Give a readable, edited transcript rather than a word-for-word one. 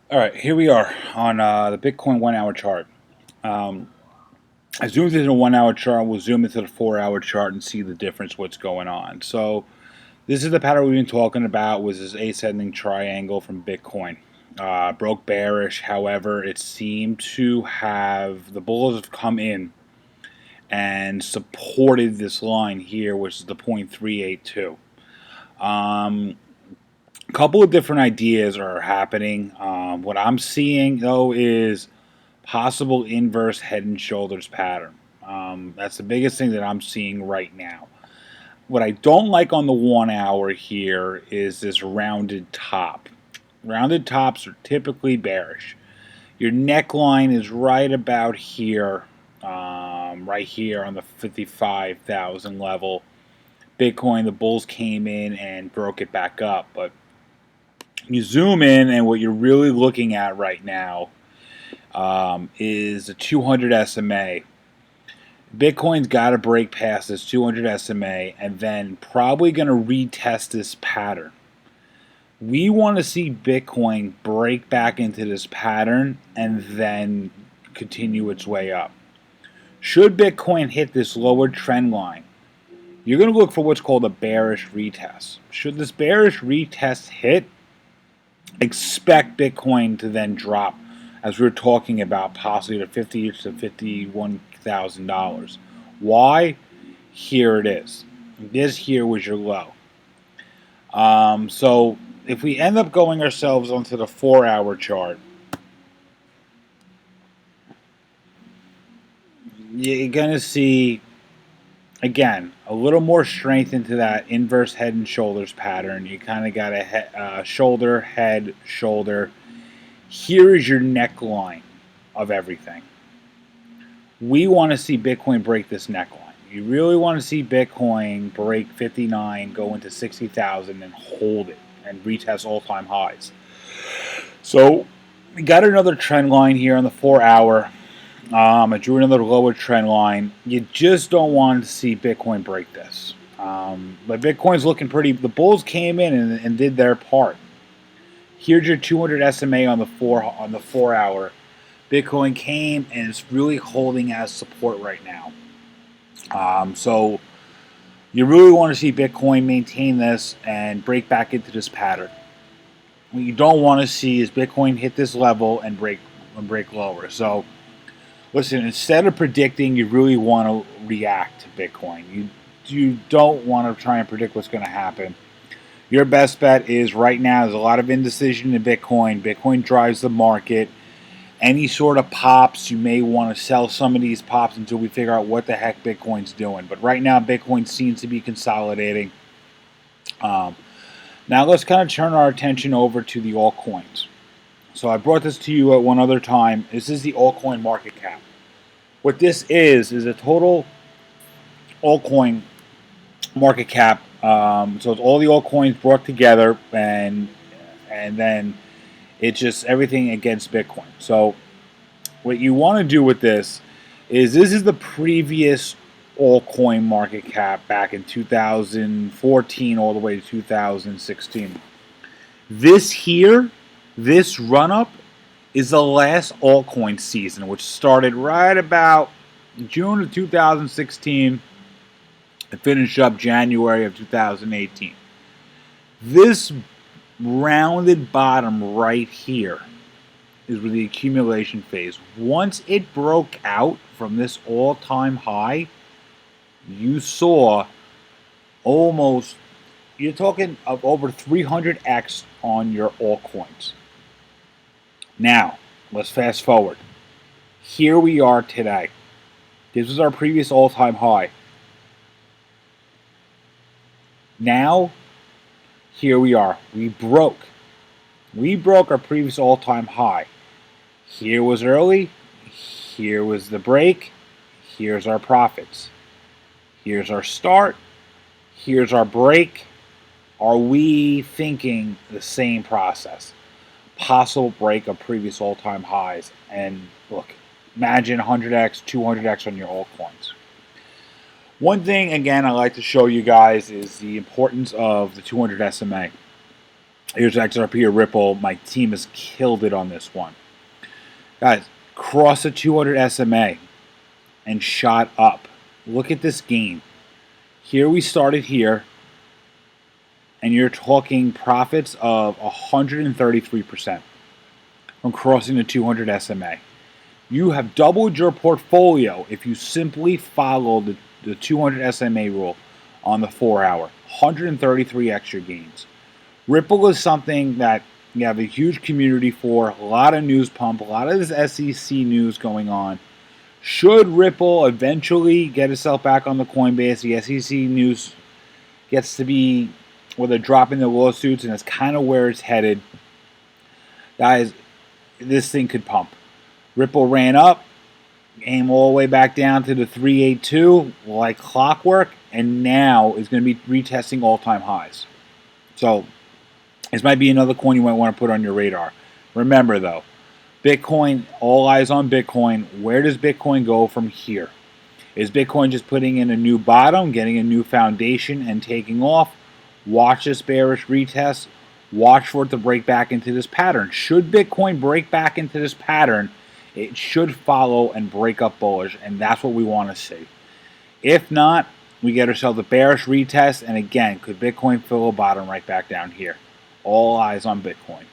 All right, here we are on the Bitcoin 1 hour chart. Um, I zoomed into the 1 hour chart. We'll zoom into the 4 hour chart and see the difference, what's going on. So this is the pattern we've been talking about, was this ascending triangle from Bitcoin. Broke bearish, however, it seemed to have, the bulls have come in and supported this line here, which is the 0.382. Couple of different ideas are happening. What I'm seeing, though, is possible inverse head and shoulders pattern. That's the biggest thing that I'm seeing right now. What I don't like on the 1 hour here is this rounded top. Rounded tops are typically bearish. Your neckline is right about here, right here on the 55,000 level. Bitcoin, the bulls came in and broke it back up, but you zoom in, and what you're really looking at right now is a 200 SMA. Bitcoin's got to break past this 200 SMA and then probably going to retest this pattern. We want to see Bitcoin break back into this pattern and then continue its way up. Should Bitcoin hit this lower trend line, you're going to look for what's called a bearish retest. Should this bearish retest hit, expect Bitcoin to then drop, as we were talking about, possibly to $50,000 to $51,000. Why? Here it is. This here was your low. So if we end up going ourselves onto the 4 hour chart, you're going to see, again, a little more strength into that inverse head and shoulders pattern. You kind of got a shoulder, head, shoulder. Here is your neckline of everything. We want to see Bitcoin break this neckline. You really want to see Bitcoin break 59, go into 60,000 and hold it and retest all-time highs. So we got another trend line here on the 4 hour. I drew another lower trend line. You just don't want to see Bitcoin break this. But Bitcoin's looking pretty. The bulls came in and did their part. Here's your 200 SMA on the 4 hour. Bitcoin came and it's really holding as support right now. So you really want to see Bitcoin maintain this and break back into this pattern. What you don't want to see is Bitcoin hit this level and break lower. So listen, instead of predicting, you really want to react to Bitcoin. You don't want to try and predict what's going to happen. Your best bet is right now, there's a lot of indecision in Bitcoin. Bitcoin drives the market. Any sort of pops, you may want to sell some of these pops until we figure out what the heck Bitcoin's doing. But right now, Bitcoin seems to be consolidating. Now let's kind of turn our attention over to the altcoins. So I brought this to you at one other time. This is the altcoin market cap. What this is a total altcoin market cap. So it's all the altcoins brought together, and then it's just everything against Bitcoin. So what you want to do with this is the previous altcoin market cap back in 2014 all the way to 2016. This here, this run up, is the last altcoin season, which started right about June of 2016 and finished up January of 2018. This rounded bottom right here is where the accumulation phase. Once it broke out from this all-time high, you saw almost, you're talking of over 300x on your altcoins. Now, let's fast forward. Here we are today. This was our previous all-time high. Now, here we are. We broke our previous all-time high. Here was early. Here was the break. Here's our profits. Here's our start. Here's our break. Are we thinking the same process? Possible break of previous all-time highs. And look, imagine 100x, 200x on your altcoins. One thing, again, I like to show you guys is the importance of the 200 SMA. Here's XRP or Ripple. My team has killed it on this one. Guys, cross a 200 SMA and shot up. Look at this gain. Here we started here, and you're talking profits of 133% from crossing the 200 SMA. You have doubled your portfolio if you simply follow the 200 SMA rule on the 4-hour. 133 extra gains. Ripple is something that you have a huge community for, a lot of news pump, a lot of this SEC news going on. Should Ripple eventually get itself back on the Coinbase, the SEC news gets to be where they're dropping the lawsuits, and that's kind of where it's headed. Guys, this thing could pump. Ripple ran up, came all the way back down to the 382 like clockwork, and now is going to be retesting all-time highs. So this might be another coin you might want to put on your radar. Remember, though, Bitcoin, all eyes on Bitcoin. Where does Bitcoin go from here? Is Bitcoin just putting in a new bottom, getting a new foundation, and taking off? Watch this bearish retest. Watch for it to break back into this pattern. Should Bitcoin break back into this pattern, it should follow and break up bullish, and that's what we want to see. If not, we get ourselves a bearish retest, and again, could Bitcoin fill a bottom right back down here? All eyes on Bitcoin.